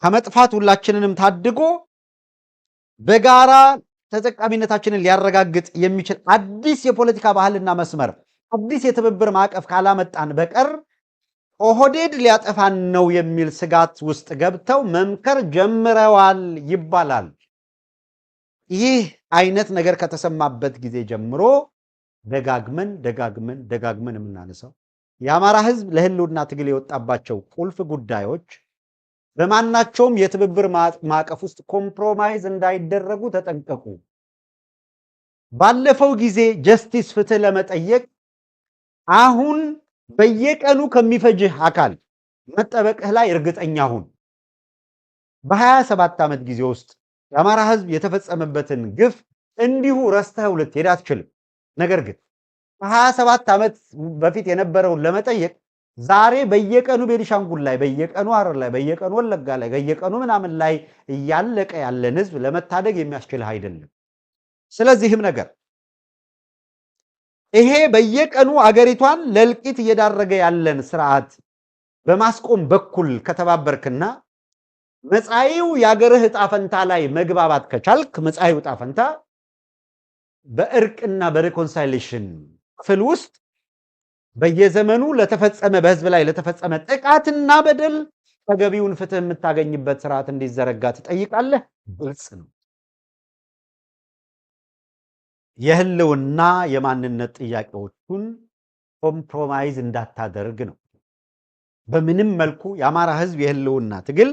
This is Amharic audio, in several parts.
ከመጥፋት ሁላችንንም ታድጎ በጋራ ተጠቃሚነታችንን ሊያረጋግጥ የሚችል አዲስ የፖለቲካ ባህልና መስመር አዲስ የትብብር ማዕቀፍ ካላመጣን በቀር ኦህዴድ ሊያጠፋን ነው የሚል ስጋት ውስጥ ገብተው መምከር ጀምረዋል ይባላል። ይህ አይነት ነገር ከተሰማበት ጊዜ ጀምሮ ደጋግመን የምናነሳው የአማራ ህዝብ ለህልውና ትግል የወጣባቸው ቁልፍ ጉዳዮች በማናቸውም የትብብር ማዕቀፍ ውስጥ ኮምፕሮማይዝ እንዳይደረጉ ተጠንቀቁ። ባለፈው ጊዜ ጀስቲስ ፍትህ ለመጠየቅ አሁን በየቀኑ ከሚፈጅህ አካል መጠበቅህ ላይ እርግጠኛ ሁን። በ27 ዓመት ጊዜ ውስጥ የአማራ ህዝብ የተፈጸመበትን ግፍ እንዲሁ ረስተኸው ልትሄድ አትችልም። ነገር ግን ከ27 ዓመት በፊት የነበረውን ለመጠየቅ ዛሬ በየቀኑ ቤኒሻንጉል ላይ፣ በየቀኑ ሐረር ላይ፣ በየቀኑ ወለጋ ላይ፣ በየቀኑ ምናምን ላይ እያለቀ ያለን ህዝብ ለመታደግ የሚያስችልህ አይደለም። ስለዚህም ነገር ይሄ በየቀኑ አገሪቷን ለእልቂት እየዳረገ ያለን ስርዓት በማስቆም በኩል ከተባበርክና መጻኢው የአገርህ ዕጣ ፈንታ ላይ መግባባት ከቻልክ መጻኢው ዕጣ ፈንታ በእርቅና በሪኮንሳይሌሽን ክፍል ውስጥ በየዘመኑ ለተፈጸመ በህዝብ ላይ ለተፈጸመ ጥቃትና በደል ተገቢውን ፍትህ የምታገኝበት ስርዓት እንዲዘረጋ ትጠይቃለህ። ግልጽ ነው። የህልውና የማንነት ጥያቄዎቹን ኮምፕሮማይዝ እንዳታደርግ ነው። በምንም መልኩ የአማራ ህዝብ የህልውና ትግል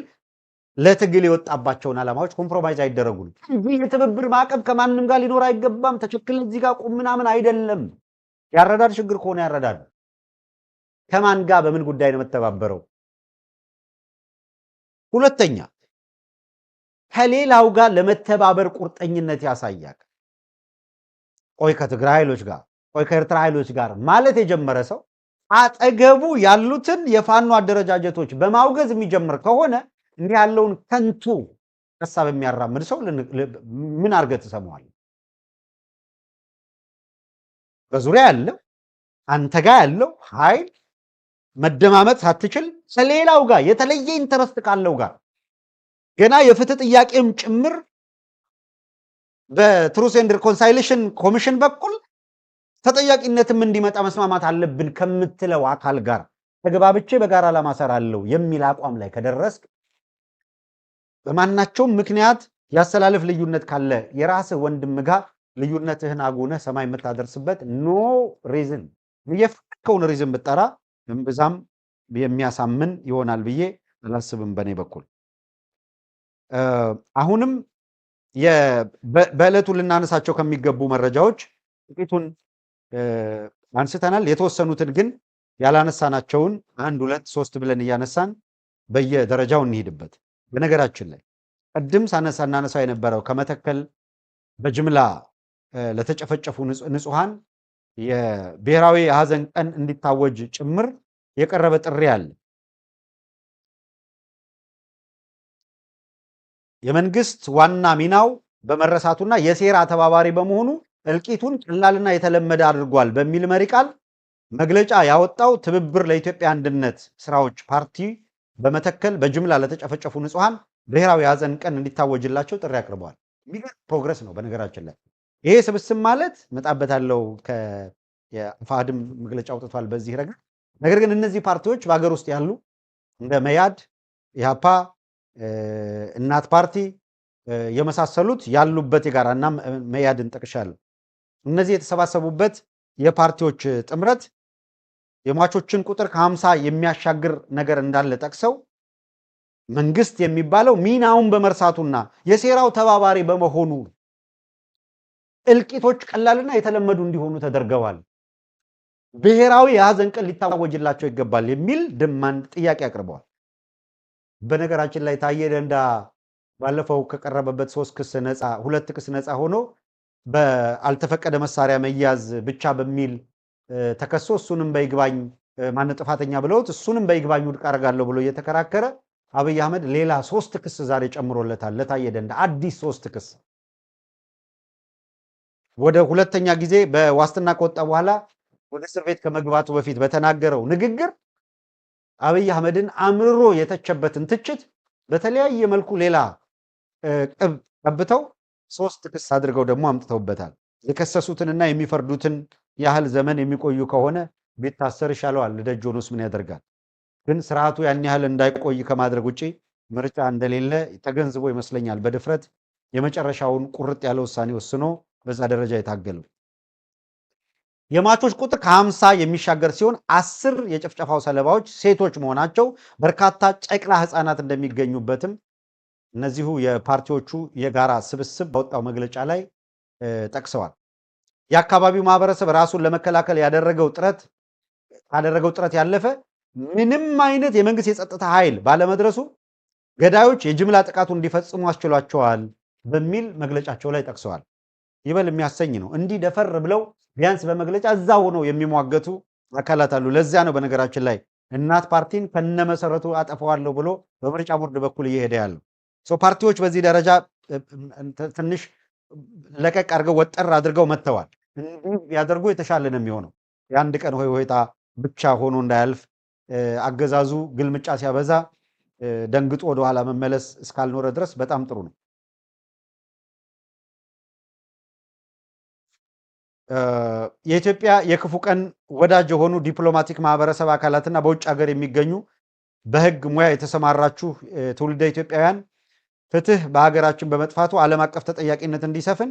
ለትግል የወጣባቸውን ዓላማዎች ኮምፕሮማይዝ አይደረጉም። የትብብር ማዕቀብ ከማንም ጋር ሊኖር አይገባም። ተቸክል እዚህ ጋር ቁም ምናምን አይደለም። ያረዳድ ችግር ከሆነ ያረዳድ። ከማን ጋር በምን ጉዳይ ነው መተባበረው? ሁለተኛ ከሌላው ጋር ለመተባበር ቁርጠኝነት ያሳያል። ቆይ ከትግራይ ኃይሎች ጋር፣ ቆይ ከኤርትራ ኃይሎች ጋር ማለት የጀመረ ሰው አጠገቡ ያሉትን የፋኖ አደረጃጀቶች በማውገዝ የሚጀምር ከሆነ እንዲህ ያለውን ከንቱ ሐሳብ የሚያራምድ ሰው ምን አድርገህ ትሰማዋለህ? በዙሪያ ያለው አንተ ጋር ያለው ኃይል መደማመጥ ሳትችል ከሌላው ጋር የተለየ ኢንተረስት ካለው ጋር ገና የፍትህ ጥያቄም ጭምር በትሩዝ ኤንድ ሪኮንሳይሌሽን ኮሚሽን በኩል ተጠያቂነትም እንዲመጣ መስማማት አለብን ከምትለው አካል ጋር ተግባብቼ በጋራ ለማሰር አለው የሚል አቋም ላይ ከደረስክ በማናቸውም ምክንያት ያሰላለፍ ልዩነት ካለ የራስህ ወንድም ጋር ልዩነትህን አጉነህ ሰማይ የምታደርስበት ኖ ሪዝን የፈከውን ሪዝን ብጠራ እምብዛም የሚያሳምን ይሆናል ብዬ አላስብም። በእኔ በኩል አሁንም በዕለቱ ልናነሳቸው ከሚገቡ መረጃዎች ጥቂቱን አንስተናል። የተወሰኑትን ግን ያላነሳናቸውን 1 2 3 ብለን እያነሳን በየደረጃው እንሂድበት። በነገራችን ላይ ቅድም እናነሳ የነበረው ከመተከል በጅምላ ለተጨፈጨፉ ንጹሃን የብሔራዊ የሐዘን ቀን እንዲታወጅ ጭምር የቀረበ ጥሪ አለ። የመንግስት ዋና ሚናው በመረሳቱና የሴራ ተባባሪ በመሆኑ እልቂቱን ቀላልና የተለመደ አድርጓል በሚል መሪ ቃል መግለጫ ያወጣው ትብብር ለኢትዮጵያ አንድነት ስራዎች ፓርቲ በመተከል በጅምላ ለተጨፈጨፉ ንጹሃን ብሔራዊ የሐዘን ቀን እንዲታወጅላቸው ጥሪ አቅርበዋል። የሚገርም ፕሮግረስ ነው። በነገራችን ላይ ይሄ ስብስብ ማለት መጣበታለው የአፋሕድም መግለጫ አውጥቷል በዚህ ረገድ። ነገር ግን እነዚህ ፓርቲዎች በሀገር ውስጥ ያሉ እንደ መያድ፣ ኢህአፓ፣ እናት ፓርቲ የመሳሰሉት ያሉበት የጋራና መያድን ጠቅሻለሁ። እነዚህ የተሰባሰቡበት የፓርቲዎች ጥምረት የሟቾችን ቁጥር ከ50 የሚያሻግር ነገር እንዳለ ጠቅሰው መንግስት የሚባለው ሚናውን በመርሳቱና የሴራው ተባባሪ በመሆኑ እልቂቶች ቀላልና የተለመዱ እንዲሆኑ ተደርገዋል፣ ብሔራዊ የሐዘን ቀን ሊታወጅላቸው ይገባል የሚል ድማንድ ጥያቄ አቅርበዋል። በነገራችን ላይ ታዬ ደንዳ ባለፈው ከቀረበበት 2 ክስ ነፃ ሆኖ በአልተፈቀደ መሳሪያ መያዝ ብቻ በሚል ተከሶ እሱንም በይግባኝ ጥፋተኛ ብለውት እሱንም በይግባኝ ውድቅ አደርጋለሁ ብሎ እየተከራከረ አብይ አህመድ ሌላ 3 ክስ ዛሬ ጨምሮለታል ለታዬ ደንዳ አዲስ 3 ክስ። ወደ ሁለተኛ ጊዜ በዋስትና ከወጣ በኋላ ወደ እስር ቤት ከመግባቱ በፊት በተናገረው ንግግር አብይ አህመድን አምርሮ የተቸበትን ትችት በተለያየ መልኩ ሌላ ቅብ ቀብተው 3 ክስ አድርገው ደግሞ አምጥተውበታል። የከሰሱትንና የሚፈርዱትን ያህል ዘመን የሚቆዩ ከሆነ ቢታሰር ይሻለዋል። ደጅ ሆኖስ ምን ያደርጋል? ግን ስርዓቱ ያን ያህል እንዳይቆይ ከማድረግ ውጪ ምርጫ እንደሌለ ተገንዝቦ ይመስለኛል በድፍረት የመጨረሻውን ቁርጥ ያለ ውሳኔ ወስኖ በዛ ደረጃ የታገለው። የሟቾች ቁጥር ከ50 የሚሻገር ሲሆን 10 የጭፍጨፋው ሰለባዎች ሴቶች መሆናቸው፣ በርካታ ጨቅላ ህፃናት እንደሚገኙበትም እነዚሁ የፓርቲዎቹ የጋራ ስብስብ ባወጣው መግለጫ ላይ ጠቅሰዋል። የአካባቢው ማህበረሰብ ራሱን ለመከላከል ያደረገው ጥረት ያለፈ ምንም አይነት የመንግስት የጸጥታ ኃይል ባለመድረሱ ገዳዮች የጅምላ ጥቃቱ እንዲፈጽሙ አስችሏቸዋል በሚል መግለጫቸው ላይ ጠቅሰዋል። ይበል የሚያሰኝ ነው። እንዲህ ደፈር ብለው ቢያንስ በመግለጫ እዛ ሆነው የሚሟገቱ አካላት አሉ። ለዚያ ነው በነገራችን ላይ እናት ፓርቲን ከነመሰረቱ አጠፋዋለሁ ብሎ በምርጫ ቦርድ በኩል እየሄደ ያለው። ፓርቲዎች በዚህ ደረጃ ትንሽ ለቀቅ አድርገው ወጠር አድርገው መጥተዋል። እንዲህ ያደርጉ የተሻለ ነው የሚሆነው። የአንድ ቀን ሆይታ ብቻ ሆኖ እንዳያልፍ አገዛዙ ግልምጫ ሲያበዛ ደንግጦ ወደኋላ መመለስ እስካልኖረ ድረስ በጣም ጥሩ ነው። የኢትዮጵያ የክፉ ቀን ወዳጅ የሆኑ ዲፕሎማቲክ ማህበረሰብ አካላትና በውጭ ሀገር የሚገኙ በህግ ሙያ የተሰማራችሁ ትውልደ ኢትዮጵያውያን ፍትህ በሀገራችን በመጥፋቱ ዓለም አቀፍ ተጠያቂነት እንዲሰፍን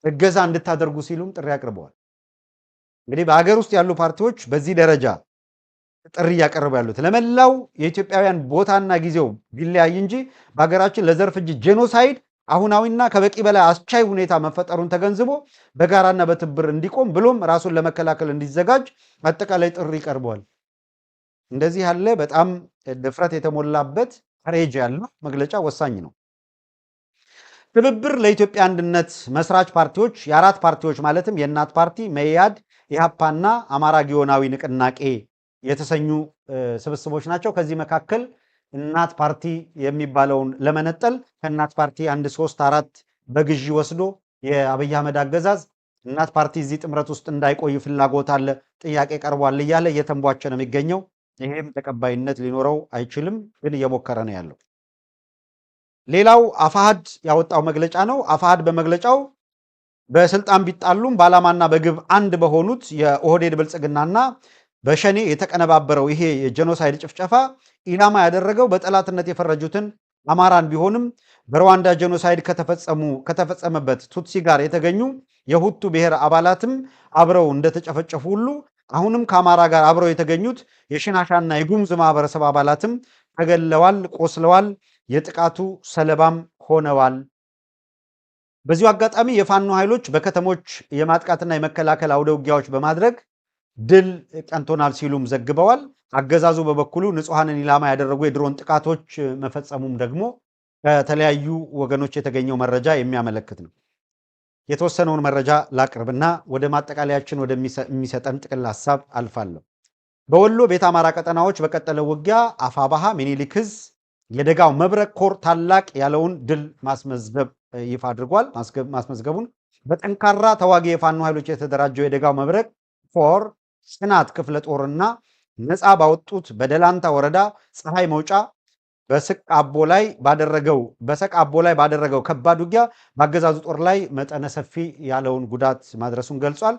እገዛ እንድታደርጉ ሲሉም ጥሪ አቅርበዋል። እንግዲህ በሀገር ውስጥ ያሉ ፓርቲዎች በዚህ ደረጃ ጥሪ እያቀረቡ ያሉት ለመላው የኢትዮጵያውያን ቦታና ጊዜው ቢለያይ እንጂ በሀገራችን ለዘር ፍጅት ጄኖሳይድ አሁናዊና ከበቂ በላይ አስቻይ ሁኔታ መፈጠሩን ተገንዝቦ በጋራና በትብብር እንዲቆም ብሎም ራሱን ለመከላከል እንዲዘጋጅ አጠቃላይ ጥሪ ቀርቧል። እንደዚህ ያለ በጣም ድፍረት የተሞላበት ከሬጅ ያለው መግለጫ ወሳኝ ነው። ትብብር ለኢትዮጵያ አንድነት መስራች ፓርቲዎች የአራት ፓርቲዎች ማለትም የእናት ፓርቲ፣ መኢአድ፣ ኢሃፓና አማራ ጊዮናዊ ንቅናቄ የተሰኙ ስብስቦች ናቸው። ከዚህ መካከል እናት ፓርቲ የሚባለውን ለመነጠል ከእናት ፓርቲ 1 3 4 በግዢ ወስዶ የአብይ አህመድ አገዛዝ እናት ፓርቲ እዚህ ጥምረት ውስጥ እንዳይቆይ ፍላጎት አለ፣ ጥያቄ ቀርቧል እያለ እየተንቧቸ ነው የሚገኘው። ይሄም ተቀባይነት ሊኖረው አይችልም፣ ግን እየሞከረ ነው ያለው። ሌላው አፋሕድ ያወጣው መግለጫ ነው። አፋሕድ በመግለጫው በስልጣን ቢጣሉም በዓላማና በግብ አንድ በሆኑት የኦህዴድ ብልጽግናና በሸኔ የተቀነባበረው ይሄ የጄኖሳይድ ጭፍጨፋ ኢላማ ያደረገው በጠላትነት የፈረጁትን አማራን ቢሆንም በሩዋንዳ ጄኖሳይድ ከተፈጸመበት ቱትሲ ጋር የተገኙ የሁቱ ብሔር አባላትም አብረው እንደተጨፈጨፉ ሁሉ አሁንም ከአማራ ጋር አብረው የተገኙት የሽናሻና የጉሙዝ ማህበረሰብ አባላትም ተገለዋል፣ ቆስለዋል፣ የጥቃቱ ሰለባም ሆነዋል። በዚሁ አጋጣሚ የፋኖ ኃይሎች በከተሞች የማጥቃትና የመከላከል አውደ ውጊያዎች በማድረግ ድል ቀንቶናል ሲሉም ዘግበዋል። አገዛዙ በበኩሉ ንጹሐንን ኢላማ ያደረጉ የድሮን ጥቃቶች መፈጸሙም ደግሞ ከተለያዩ ወገኖች የተገኘው መረጃ የሚያመለክት ነው። የተወሰነውን መረጃ ላቅርብና ወደ ማጠቃለያችን ወደሚሰጠን ጥቅል ሀሳብ አልፋለሁ። በወሎ ቤተ አማራ ቀጠናዎች በቀጠለው ውጊያ አፋባሃ ሚኒሊክ ዕዝ የደጋው መብረቅ ኮር ታላቅ ያለውን ድል ማስመዝገብ ይፋ አድርጓል። ማስመዝገቡን በጠንካራ ተዋጊ የፋኖ ኃይሎች የተደራጀው የደጋው መብረቅ ኮር ጽናት ክፍለ ጦርና ነፃ ባወጡት በደላንታ ወረዳ ፀሐይ መውጫ በሰቅ አቦ ላይ ባደረገው ከባድ ውጊያ በአገዛዙ ጦር ላይ መጠነ ሰፊ ያለውን ጉዳት ማድረሱን ገልጿል።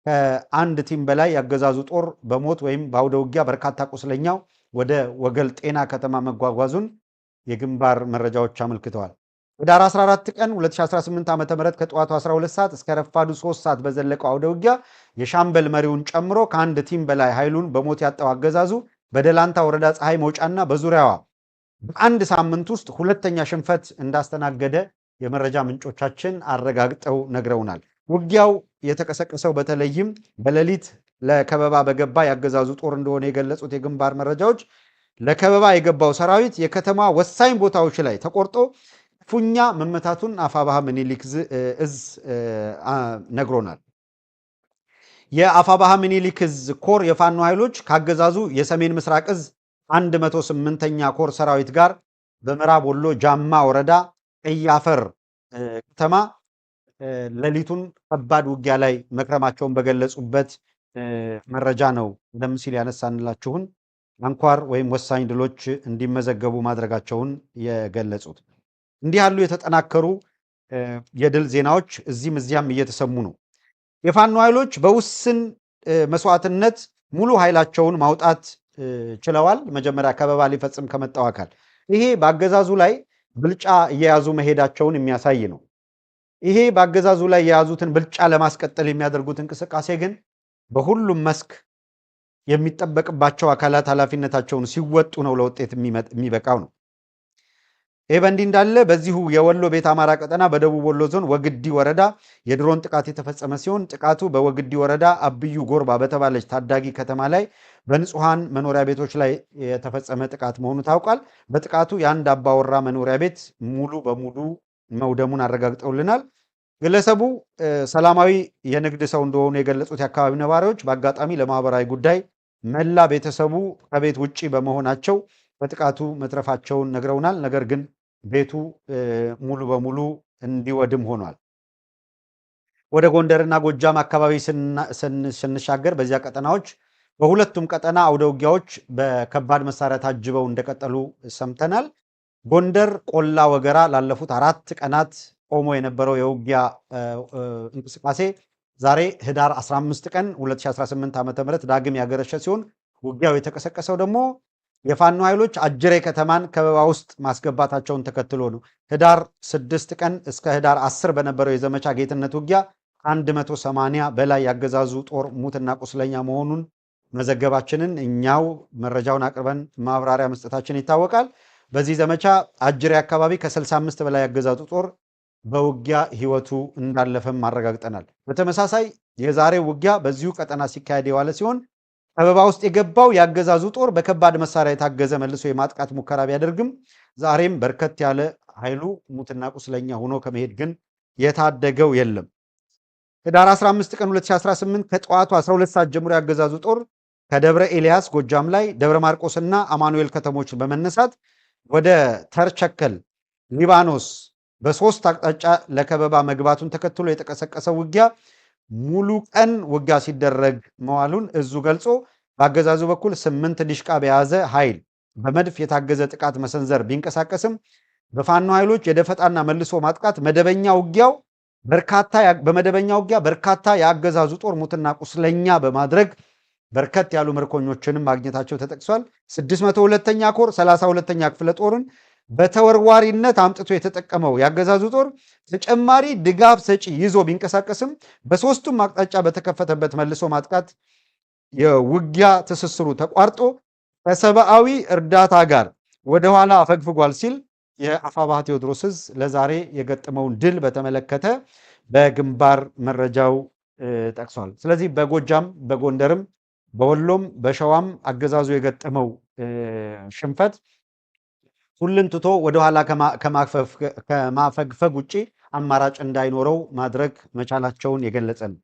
ከአንድ ቲም በላይ የአገዛዙ ጦር በሞት ወይም በአውደ ውጊያ በርካታ ቁስለኛው ወደ ወገል ጤና ከተማ መጓጓዙን የግንባር መረጃዎች አመልክተዋል። ህዳር 14 ቀን 2018 ዓ.ም ከጠዋቱ 12 ሰዓት እስከ ረፋዱ 3 ሰዓት በዘለቀው አውደ ውጊያ የሻምበል መሪውን ጨምሮ ከአንድ ቲም በላይ ኃይሉን በሞት ያጣው አገዛዙ በደላንታ ወረዳ ፀሐይ መውጫና በዙሪያዋ በአንድ ሳምንት ውስጥ ሁለተኛ ሽንፈት እንዳስተናገደ የመረጃ ምንጮቻችን አረጋግጠው ነግረውናል። ውጊያው የተቀሰቀሰው በተለይም በሌሊት ለከበባ በገባ ያገዛዙ ጦር እንደሆነ የገለጹት የግንባር መረጃዎች ለከበባ የገባው ሰራዊት የከተማ ወሳኝ ቦታዎች ላይ ተቆርጦ ፉኛ መመታቱን አፋባሃ ሚኒሊክ ዕዝ ነግሮናል። የአፋባሃ ሚኒሊክ ዕዝ ኮር የፋኖ ኃይሎች ካገዛዙ የሰሜን ምስራቅ ዕዝ 108ኛ ኮር ሰራዊት ጋር በምዕራብ ወሎ ጃማ ወረዳ ቀያፈር ከተማ ሌሊቱን ከባድ ውጊያ ላይ መክረማቸውን በገለጹበት መረጃ ነው ቀደም ሲል ያነሳንላችሁን አንኳር ወይም ወሳኝ ድሎች እንዲመዘገቡ ማድረጋቸውን የገለጹት። እንዲህ ያሉ የተጠናከሩ የድል ዜናዎች እዚህም እዚያም እየተሰሙ ነው። የፋኖ ኃይሎች በውስን መስዋዕትነት ሙሉ ኃይላቸውን ማውጣት ችለዋል። መጀመሪያ ከበባ ሊፈጽም ከመጣው አካል ይሄ በአገዛዙ ላይ ብልጫ እየያዙ መሄዳቸውን የሚያሳይ ነው። ይሄ በአገዛዙ ላይ የያዙትን ብልጫ ለማስቀጠል የሚያደርጉት እንቅስቃሴ ግን በሁሉም መስክ የሚጠበቅባቸው አካላት ኃላፊነታቸውን ሲወጡ ነው ለውጤት የሚበቃው ነው። ይህ በእንዲህ እንዳለ በዚሁ የወሎ ቤት አማራ ቀጠና በደቡብ ወሎ ዞን ወግዲ ወረዳ የድሮን ጥቃት የተፈጸመ ሲሆን ጥቃቱ በወግዲ ወረዳ አብዩ ጎርባ በተባለች ታዳጊ ከተማ ላይ በንጹሐን መኖሪያ ቤቶች ላይ የተፈጸመ ጥቃት መሆኑ ታውቋል። በጥቃቱ የአንድ አባወራ መኖሪያ ቤት ሙሉ በሙሉ መውደሙን አረጋግጠውልናል። ግለሰቡ ሰላማዊ የንግድ ሰው እንደሆኑ የገለጹት የአካባቢ ነዋሪዎች በአጋጣሚ ለማህበራዊ ጉዳይ መላ ቤተሰቡ ከቤት ውጭ በመሆናቸው በጥቃቱ መትረፋቸውን ነግረውናል። ነገር ግን ቤቱ ሙሉ በሙሉ እንዲወድም ሆኗል። ወደ ጎንደርና ጎጃም አካባቢ ስንሻገር በዚያ ቀጠናዎች በሁለቱም ቀጠና አውደ ውጊያዎች በከባድ መሳሪያ ታጅበው እንደቀጠሉ ሰምተናል። ጎንደር ቆላ ወገራ ላለፉት 4 ቀናት ቆሞ የነበረው የውጊያ እንቅስቃሴ ዛሬ ህዳር 15 ቀን 2018 ዓ.ም ዳግም ያገረሸ ሲሆን ውጊያው የተቀሰቀሰው ደግሞ የፋኖ ኃይሎች አጅሬ ከተማን ከበባ ውስጥ ማስገባታቸውን ተከትሎ ነው። ህዳር 6 ቀን እስከ ህዳር 10 በነበረው የዘመቻ ጌትነት ውጊያ 180 በላይ ያገዛዙ ጦር ሙትና ቁስለኛ መሆኑን መዘገባችንን እኛው መረጃውን አቅርበን ማብራሪያ መስጠታችን ይታወቃል። በዚህ ዘመቻ አጅሬ አካባቢ ከ65 በላይ ያገዛዙ ጦር በውጊያ ህይወቱ እንዳለፈም አረጋግጠናል። በተመሳሳይ የዛሬው ውጊያ በዚሁ ቀጠና ሲካሄድ የዋለ ሲሆን ከበባ ውስጥ የገባው የአገዛዙ ጦር በከባድ መሳሪያ የታገዘ መልሶ የማጥቃት ሙከራ ቢያደርግም ዛሬም በርከት ያለ ኃይሉ ሙትና ቁስለኛ ሆኖ ከመሄድ ግን የታደገው የለም። ህዳር 15 ቀን 2018 ከጠዋቱ 12 ሰዓት ጀምሮ ያገዛዙ ጦር ከደብረ ኤልያስ ጎጃም ላይ ደብረ ማርቆስና አማኑኤል ከተሞች በመነሳት ወደ ተርቸከል ሊባኖስ በ3 አቅጣጫ ለከበባ መግባቱን ተከትሎ የተቀሰቀሰው ውጊያ ሙሉ ቀን ውጊያ ሲደረግ መዋሉን እዙ ገልጾ በአገዛዙ በኩል 8 ዲሽቃ በያዘ ኃይል በመድፍ የታገዘ ጥቃት መሰንዘር ቢንቀሳቀስም በፋኖ ኃይሎች የደፈጣና መልሶ ማጥቃት በመደበኛ ውጊያ በርካታ የአገዛዙ ጦር ሙትና ቁስለኛ በማድረግ በርከት ያሉ ምርኮኞችንም ማግኘታቸው ተጠቅሷል። 602ኛ ኮር 32ኛ ክፍለ ጦርን በተወርዋሪነት አምጥቶ የተጠቀመው ያገዛዙ ጦር ተጨማሪ ድጋፍ ሰጪ ይዞ ቢንቀሳቀስም በሶስቱም አቅጣጫ በተከፈተበት መልሶ ማጥቃት የውጊያ ትስስሩ ተቋርጦ ከሰብአዊ እርዳታ ጋር ወደኋላ አፈግፍጓል ሲል የአፋባሃ ቴዎድሮስ ዕዝ ለዛሬ የገጠመውን ድል በተመለከተ በግንባር መረጃው ጠቅሷል። ስለዚህ በጎጃም በጎንደርም በወሎም በሸዋም አገዛዙ የገጠመው ሽንፈት ሁሉን ትቶ ወደኋላ ከማፈግፈግ ውጭ አማራጭ እንዳይኖረው ማድረግ መቻላቸውን የገለጸ ነው።